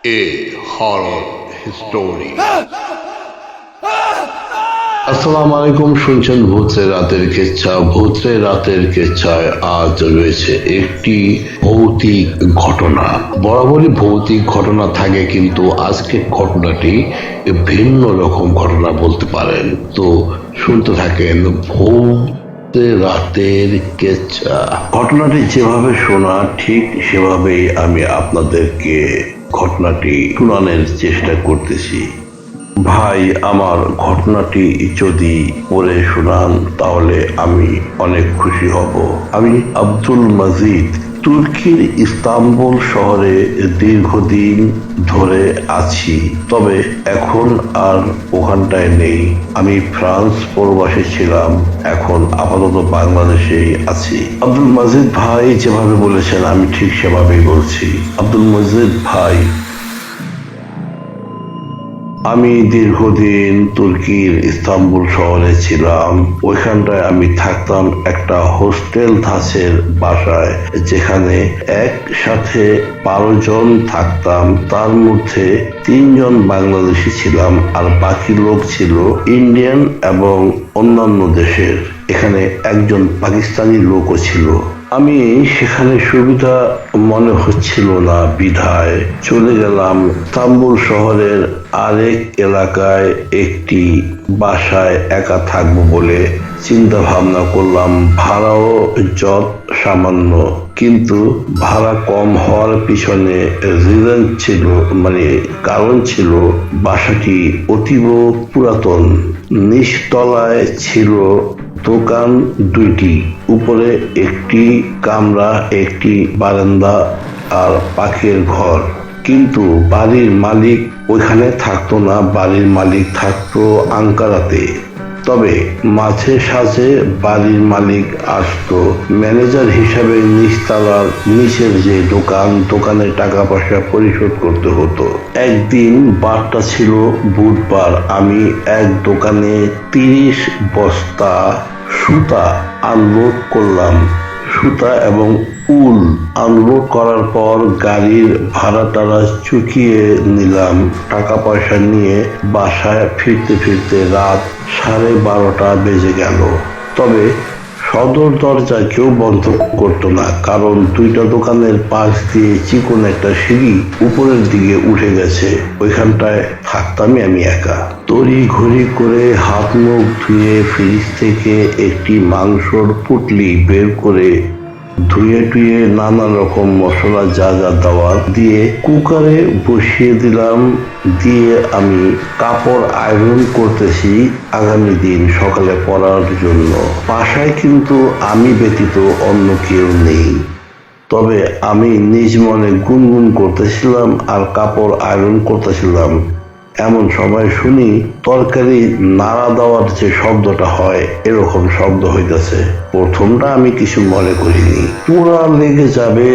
A horror story. আসসালামু আলাইকুম, শুনছেন ভূতের রাতের কেচ্ছা। ভূতের রাতের কেচ্ছায় আজ রয়েছে একটি ভৌতিক ঘটনা। বরাবরই ভৌতিক ঘটনা থাকে, কিন্তু আজকের ঘটনাটি ভিন্ন রকম ঘটনা বলতে পারেন। তো শুনতে থাকেন ভূতের রাতের কেচ্ছা। ঘটনাটি যেভাবে শোনা ঠিক সেভাবেই আমি আপনাদেরকে ঘটনাটি শোনানোর চেষ্টা করতেছি। ভাই, আমার ঘটনাটি যদি পড়ে শোনান তাহলে আমি অনেক খুশি হব। আমি আব্দুল মজিদ তুর্কির ইস্তাম্বুল শহরে দীর্ঘদিন ধরে আছি, তবে এখন আর ওখানটায় নেই। আমি ফ্রান্স প্রবাসী ছিলাম, এখন আপাতত বাংলাদেশেই আছি। আব্দুল মজিদ ভাই যেভাবে বলেছেন আমি ঠিক সেভাবেই বলছি। আব্দুল মজিদ ভাই, আমি দীর্ঘদিন তুর্কির ইস্তাম্বুল শহরে ছিলাম। ওইখানটায় আমি থাকতাম একটা হোস্টেল ধাঁচের বাসায়, যেখানে একসাথে 12 জন থাকতাম। তার মধ্যে 3 জন বাংলাদেশি ছিলাম, আর বাকি লোক ছিল ইন্ডিয়ান এবং অন্যান্য দেশের। এখানে একজন পাকিস্তানি লোকও ছিল। আমি সেখানে সুবিধা মনে হচ্ছিল না বিধায় চলে গেলাম ইস্তাম্বুল শহরের আরেক এলাকায় একটি বাসায় একা থাকবো বলে চিন্তা ভাবনা করলাম। ভাড়াও যত সামান্য, কিন্তু ভাড়া কম হওয়ার পিছনে রিজন ছিল, কারণ ছিল বাসাটি অতীব পুরাতন। নিচতলায় ছিল দোকান 2টি, উপরে একটি কামরা, একটি বারান্দা আর পাখির ঘর। কিন্তু বাড়ির মালিক ওইখানে থাকতো না, বাড়ির মালিক থাকতো আঙ্কারাতে। তবে মাঝে সাঝে বাড়ির মালিক আসতো ম্যানেজার হিসাবে। নিচতলার নিচের যে দোকানে টাকা পয়সা পরিশোধ করতে হতো। একদিন বারটা ছিল বুধবার, আমি এক দোকানে 30 বস্তা সুতা আনলোড করলাম। সুতা এবং উল আনলোড করার পর গাড়ির ভাড়া টাড়া চুকিয়ে নিলাম। টাকা পয়সা নিয়ে বাসায় ফিরতে ফিরতে রাত 12:30 বেজে গেল। তবে সদর দরজা কেউ বন্ধ করতো না, কারণ 2টা দোকানের পাশ দিয়ে চিকন একটা সিঁড়ি উপরের দিকে উঠে গেছে। ওইখানটায় থাকতামই আমি একা। তড়ি ঘড়ি করে হাত মুখ ধুয়ে ফ্রিজ থেকে একটি মাংসর পুটলি বের করে ধুয়ে টুয়ে নানা রকম মশলা যা যা দেওয়ার দিয়ে কুকারে বসিয়ে দিলাম। দিয়ে আমি কাপড় আয়রন করতেছি আগামী দিন সকালে পরার জন্য। বাসায় কিন্তু আমি ব্যতীত অন্য কেউ নেই, তবে আমি নিজ মনে গুনগুন করতেছিলাম আর কাপড় আয়রন করতেছিলাম। এমন সময় শুনি তরকারি নাড়া দেওয়ার যে শব্দটা হয়, এরকম শব্দ হইতেছে। প্রথমটা আমি কিছু মনে করিনি, পুরা লেগে যাবে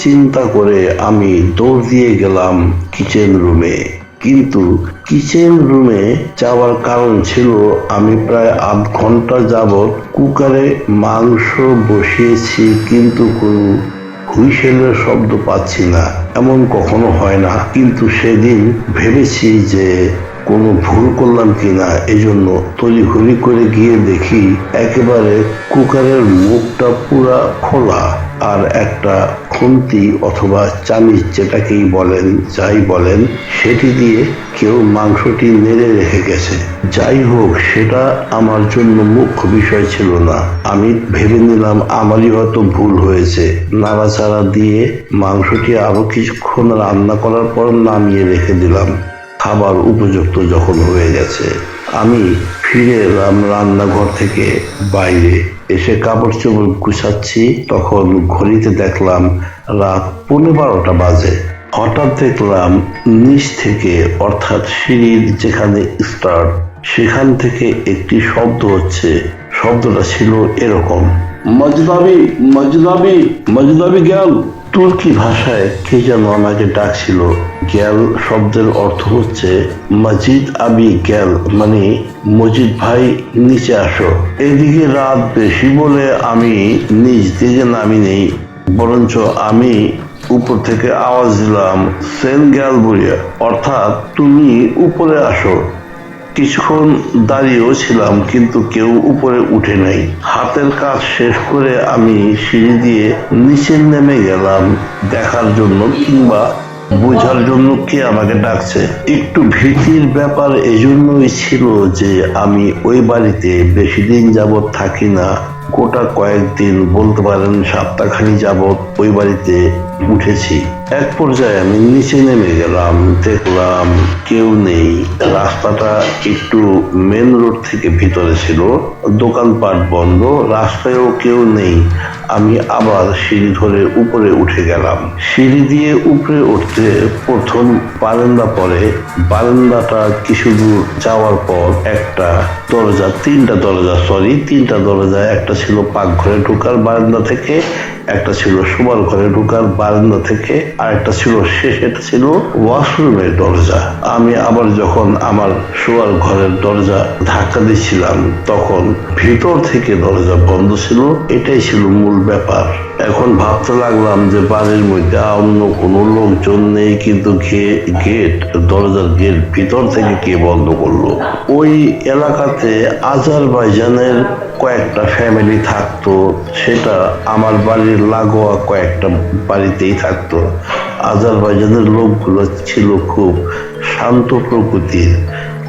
চিন্তা করে আমি দৌড় দিয়ে গেলাম কিচেন রুমে। কিন্তু কিচেন রুমে যাওয়ার কারণ ছিল আমি প্রায় আধ ঘন্টা যাবৎ কুকারে মাংস বসিয়েছি, কিন্তু কোনো হুইসেলের শব্দ পাচ্ছি না। এমন কখনো হয় না, কিন্তু সেদিন ভেবেছি যে কোনো ভুল করলাম কিনা। এজন্য তড়িঘড়ি করে গিয়ে দেখি একেবারে কুকারের মুখটা পুরা খোলা, আর একটা খুন্তি অথবা চামিচ, যেটাকেই বলেন যাই বলেন, সেটি দিয়ে কেউ মাংসটি নেড়ে রেখে গেছে। যাই হোক, সেটা আমার জন্য মুখ্য বিষয় ছিল না। আমি ভেবে নিলাম আমারই হয়তো ভুল হয়েছে। নাড়াচাড়া দিয়ে মাংসটি আরো কিছুক্ষণ রান্না করার পর নামিয়ে রেখে দিলাম। খাবার উপযুক্ত যখন হয়ে গেছে, আমি ফিরে এলাম রান্নাঘর থেকে বাইরে। এসে কাপড় চোপড় গুছাচ্ছি, তখন ঘড়িতে দেখলাম রাত 12:15 বাজে। হঠাৎ দেখলাম নিচ থেকে, অর্থাৎ সিঁড়ির যেখানে স্টার্ট, সেখান থেকে একটি শব্দ হচ্ছে। শব্দটা ছিল এরকম: মজদাবি মজদাবি মজদাবি গেল। তুর্কি ভাষায় কে যেন আমাকে ডাকছিল। গ্যাল শব্দের অর্থ হচ্ছে মজিদ আবি গ্যাল, মানে মজিদ ভাই নিচে আসো। এদিকে রাত বেশি বলে আমি নিচ দিকে নামি নেই, বরঞ্চ আমি উপর থেকে আওয়াজ দিলাম, সেন গ্যাল বুড়িয়া, অর্থাৎ তুমি উপরে আসো। কিছুক্ষণ দাঁড়িয়েও ছিলাম, কিন্তু কেউ উপরে উঠে নাই। হাতের কাজ শেষ করে আমি সিঁড়ি দিয়ে নিচে নেমে গেলাম দেখার জন্য, কিংবা বোঝার জন্য কে আমাকে ডাকছে। একটু ভীতির ব্যাপার এজন্যই ছিল যে আমি ওই বাড়িতে বেশি দিন যাবৎ থাকি না। গোটা কয়েকদিন, বলতে পারেন সপ্তাহখানি যাবৎ ওই বাড়িতে উঠেছি। এক পর্যায়ে আমি নিচে নেমে গেলাম, দেখলাম কেউ নেই। রাস্তাটা একটু মেন রোড থেকে ভিতরে ছিল, দোকানপাট বন্ধ, রাস্তায়ও কেউ নেই। আমি আবার সিঁড়ি ধরে উপরে উঠে গেলাম। সিঁড়ি দিয়ে উপরে উঠতে প্রথম বারান্দা পড়ে। বারান্দাটা কিছু দূর যাওয়ার পর একটা দরজা, তিনটা দরজা, একটা ছিল পাকঘরে ঢোকার বারান্দা থেকে, একটা ছিল শোবার ঘরে ঢোকার বারান্দা থেকে, আর একটা ছিল শেষেটা ছিল ওয়াশরুমের দরজা। আমি আবার যখন আমার শোয়ার ঘরের দরজা ধাক্কা দিচ্ছিলাম, তখন ভিতর থেকে দরজা বন্ধ ছিল। এটাই ছিল মূল ব্যাপার। এখন ভাবতে লাগলাম যে বাড়ির মধ্যে অন্য কোনো লোকজন নেই, কিন্তু দরজার গেট ভিতর থেকে কে বন্ধ করলো? ওই এলাকাতে আজারবাইজানের কয়েকটা ফ্যামিলি থাকতো, সেটা আমার বাড়ির লাগোয়া কয়েকটা বাড়িতেই থাকতো। আজারবাইজানের লোকগুলো ছিল খুব শান্ত প্রকৃতির।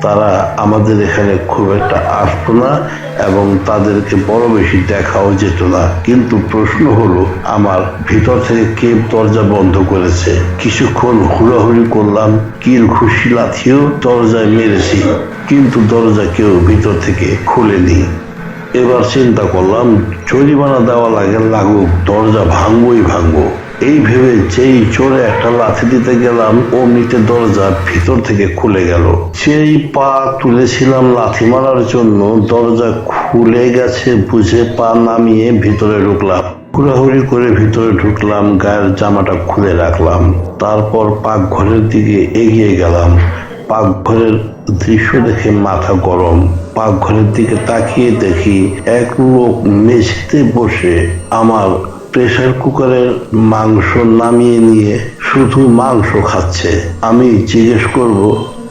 তারা আমাদের এখানে খুব একটা আসতো না এবং তাদেরকে বড় বেশি দেখাও যেত না। কিন্তু প্রশ্ন হলো, আমার ভিতর থেকে কে দরজা বন্ধ করেছে? কিছুক্ষণ হুড়াহুড়ি করলাম, কিল ঘুষি লাথিও দরজায় মেরেছি, কিন্তু দরজা কেউ ভিতর থেকে খুলেনি। এবার চিন্তা করলাম, জরিমানা দেওয়া লাগুক, দরজা ভাঙবো। এই ভেবে যেই জোরে একটা লাথি দিতে গেলাম, অমনিতে দরজা ভিতর থেকে খুলে গেল। সেই পা তুলেছিলাম লাথি মারার জন্য, দরজা খুলে গেছে বুঝে পা নামিয়ে ভিতরে ঢুকলাম। হুড়াহুড়ি করে ভিতরে ঢুকলাম, গায়ের জামাটা খুলে রাখলাম। তারপর পাকঘরের দিকে এগিয়ে গেলাম। পাকঘরের দৃশ্য দেখে মাথা গরম। পাকঘরের দিকে তাকিয়ে দেখি এক লোক মেঝেতে বসে আমার প্রেসার কুকারের মাংস নামিয়ে নিয়ে শুধু মাংস খাচ্ছে। আমি জিজ্ঞেস করব,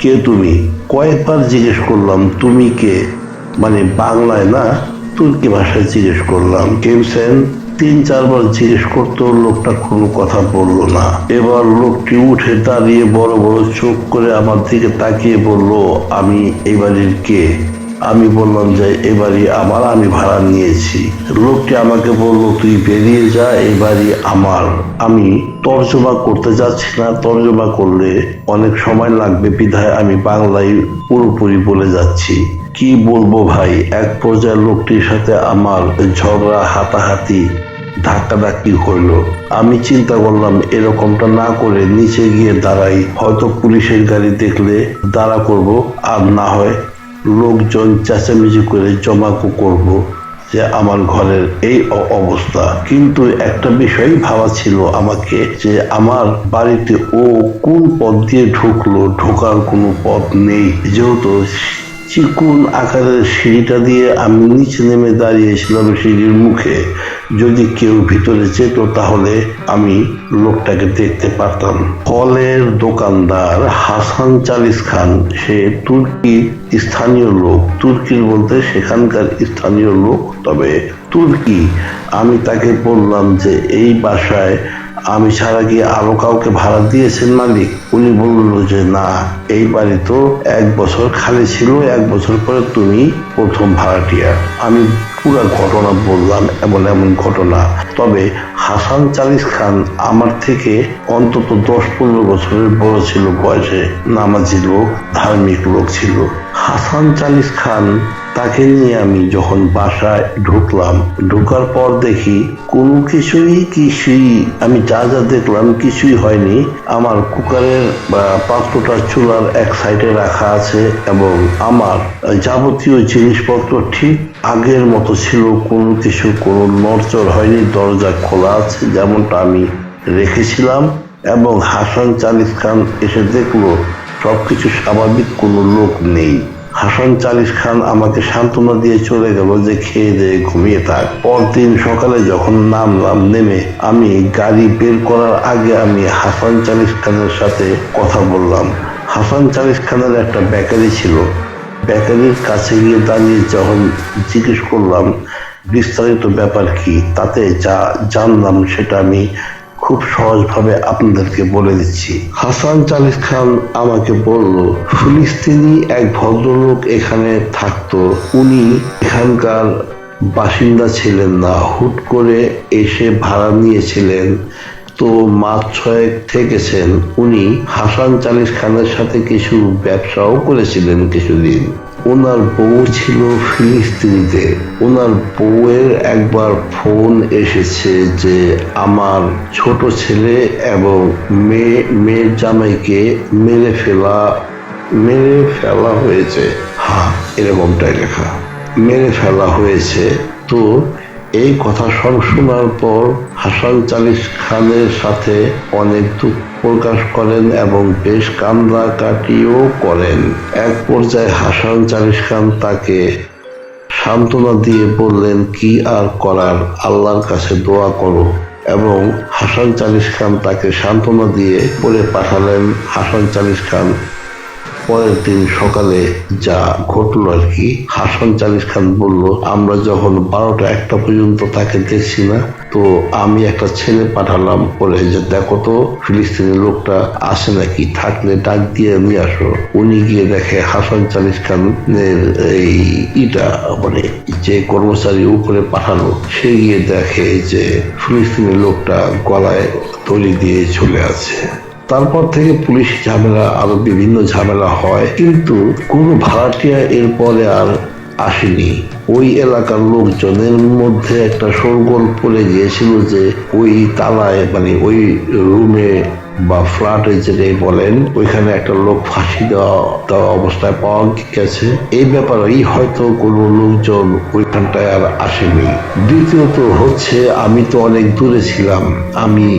কে তুমি? কয়েকবার জিজ্ঞেস করলাম, তুমি কে? মানে বাংলায় না, তুর্কি ভাষায় জিজ্ঞেস করলাম। কেমছেন? 3-4 বার জিজ্ঞেস করতেও লোকটা কোনো কথা বলল না। এবার লোকটি উঠে দাঁড়িয়ে বড় বড় চোখ করে আমার দিকে তাকিয়ে বলল, আমি এই বাড়ির কে? আমি বললাম যে এই বাড়ি আমার, আমি ভাড়া নিয়েছি। লোকটি আমাকে বলল, তুই বেরিয়ে যা, এই বাড়ি আমার। আমি তর্জমা করতে যাচ্ছি না, তর্জমা করলে অনেক সময় লাগবে, বিধায় আমি বাংলায় পুরোপুরি বলে যাচ্ছি। কি বলবো ভাই, এক পর্যায়ে লোকটির সাথে আমার ঝগড়া, হাতাহাতি, ধাক্কাধাক্কি হইলো। আমি চিন্তা করলাম এরকমটা না করে নিচে গিয়ে দাঁড়াই, হয়তো পুলিশের গাড়ি দেখলে দাঁড়া করব, আর না হয় লোকজন চেঁচামেচি করে জমাকু করব যে আমার ঘরের এই অবস্থা। কিন্তু একটা বিষয় ভাবা ছিল আমাকে, যে আমার বাড়িতে ও কোন পথ দিয়ে ঢুকলো? ঢোকার কোনো পথ নেই, যেহেতু চিকুন আকারের সিঁড়িটা দিয়ে আমি নিচে নেমে দাঁড়িয়েছিলাম সিঁড়ির মুখে। যদি কেউ ভিতরে যেত তাহলে আমি লোকটাকে দেখতে পারতাম। ফলের দোকানদার হাসান চালিস খান, সে তুর্কি স্থানীয় লোক, তুর্কির বলতে সেখানকার স্থানীয় লোক, তবে তুর্কি। আমি তাকে বললাম যে এই বাসায় আমি ছাড়া কি আরো কাউকে ভাড়া দিয়েছেন মালিক? উনি বলল যে না, এই বাড়ি তো 1 বছর খালি ছিল, 1 বছর পরে তুমি প্রথম ভাড়াটিয়া। আমি পুরো ঘটনা বললাম, এমন ঘটনা। তবে হাসান চালিস খান আমার থেকে অন্তত 10-15 বছরের বড় ছিল বয়সে, নামাজি লোক, ধার্মিক লোক ছিল। হাসান চালিস খান, তাকে নিয়ে আমি যখন বাসায় ঢুকলাম, ঢোকার পর দেখি কোনো কিছুই আমি যা দেখলাম কিছুই হয়নি। আমার কুকারের পাত্রটা চুলার এক সাইডে রাখা আছে এবং আমার যাবতীয় জিনিসপত্র ঠিক আগের মতো ছিল, কোনো নড়চড় হয়নি। দরজা খোলা আছে যেমনটা আমি রেখেছিলাম, এবং হাসান চালিস খান এসে দেখলো সবকিছু স্বাভাবিক, কোনো লোক নেই। হাসান চালিশ খান আমাকে সান্ত্বনা দিয়ে চলে গেল যে খেয়ে দিয়ে ঘুমিয়ে থাক। পরদিন সকালে যখন নামলাম, নেমে আমি গাড়ি বের করার আগে আমি হাসান চালিশ খানের সাথে কথা বললাম। হাসান চালিশ খানের একটা বেকারি ছিল। বেকারির কাছে গিয়ে দাঁড়িয়ে যখন জিজ্ঞেস করলাম বিস্তারিত ব্যাপার কি, তাতে যা জানলাম সেটা আমি খুব সহজভাবে আপনাদেরকে বলে দিচ্ছি। হাসান চালিশ খান আমাকে বলল, ফিলিস্তিনি এক ভদ্রলোক এখানে থাকতো। উনি এখানকার বাসিন্দা ছিলেন না, হুট করে এসে ভাড়া নিয়েছিলেন। তো মাস ছয়েক থেকেছেন। উনি হাসান চালিশ খানের সাথে কিছু ব্যবসাও করেছিলেন কিছুদিন। ওনার বউ ছিল ফিলিস্তিনিতে। ওনার বউয়ের একবার ফোন এসেছে যে আমার ছোট ছেলে এবং মেয়ের জামাইকে মেরে ফেলা হয়েছে। হ্যাঁ, এরকমটাই লেখা, মেরে ফেলা হয়েছে। তো এই কথা সব শোনার পর হাসান চালিশ খানের সাথে অনেক দুঃখ প্রকাশ করেন এবং বেশ কান্নাকাটিও করেন। এক পর্যায়ে হাসান চালিশ খান তাকে সান্ত্বনা দিয়ে বললেন, কি আর করার, আল্লাহর কাছে দোয়া করো। এবং হাসান চালিশ খান তাকে সান্ত্বনা দিয়ে বলে পাঠালেন। হাসান চালিশ খান পরের দিন সকালে যা ঘটলো আর কি, হাসান চালিশ খান বলল, আমরা যখন 12টা-1টা পর্যন্ত তাকে দেখছি না, তো আমি একটা ছেলে পাঠালাম বলে যে দেখো তো ফিলিস্তিনি লোকটা আসে নাকি, থাকলে ডাক দিয়ে নিয়ে আসো। উনি গিয়ে দেখে হাসান চালিশ খানের এই মানে যে কর্মচারী উপরে পাঠানো, সে গিয়ে দেখে যে ফিলিস্তিনি লোকটা গলায় দড়ি দিয়ে চলে আছে। তারপর থেকে পুলিশ ঝামেলা, আরো বিভিন্ন ঝামেলা হয়, কিন্তু কোনো ভাড়াটিয়া এরপরে আর আসেনি। ওই এলাকার লোকজনের মধ্যে একটা শোরগোল পড়ে গিয়েছিল যে ওই তালায়, মানে ওই রুমে বা ফ্ল্যাটে যেটাই বলেন, ওইখানে একটা লোক ফাঁসি দেওয়া অবস্থায় পাওয়া গেছে। এই ব্যাপারেই হয়তো কোনো লোকজন ওইখানটায় আর আসেনি। দ্বিতীয়ত হচ্ছে, আমি তো অনেক দূরে ছিলাম। আমি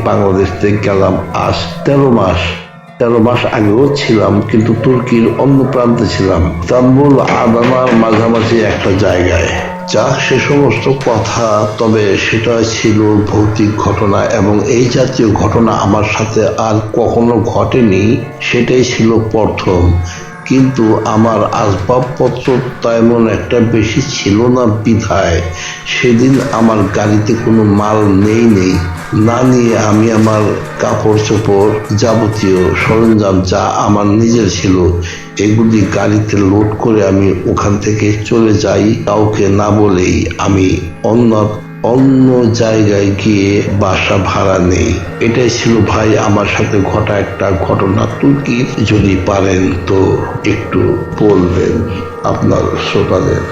বাংলাদেশ থেকে গেলাম আজ 13 মাস আগেও ছিলাম, কিন্তু তুর্কির অন্য প্রান্তে ছিলাম, ইস্তাম্বুল আদানার মাঝামাঝি একটা জায়গায়। যাক, সে সমস্ত কথা। তবে সেটা ছিল ভৌতিক ঘটনা এবং এই জাতীয় ঘটনা আমার সাথে আর কখনো ঘটেনি, সেটাই ছিল প্রথম। কিন্তু আমার আসবাবপত্র তেমন একটা বেশি ছিল না বিধায় সেদিন আমার গাড়িতে কোনো মাল নেই না নিয়ে আমি আমার কাপড় চোপড়, যাবতীয় সরঞ্জাম যা আমার নিজের ছিল, এগুলি গাড়িতে লোড করে আমি ওখান থেকে চলে যাই, কাউকে না বলেই। আমি অন্য জায়গায় গিয়ে বাসা ভাড়া নেই। এটাই ছিল ভাই আমার সাথে ঘটা একটা ঘটনা। তুর্কির যদি পারেন তো একটু বলবেন আপনার শ্রোতাদের।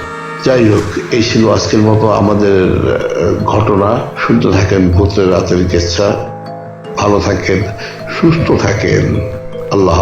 যাই হোক, এই ছিল আজকের মতো আমাদের ঘটনা। শুনতে থাকেন ভূতের রাতের কিচ্ছা। ভালো থাকেন, সুস্থ থাকেন। আল্লাহ।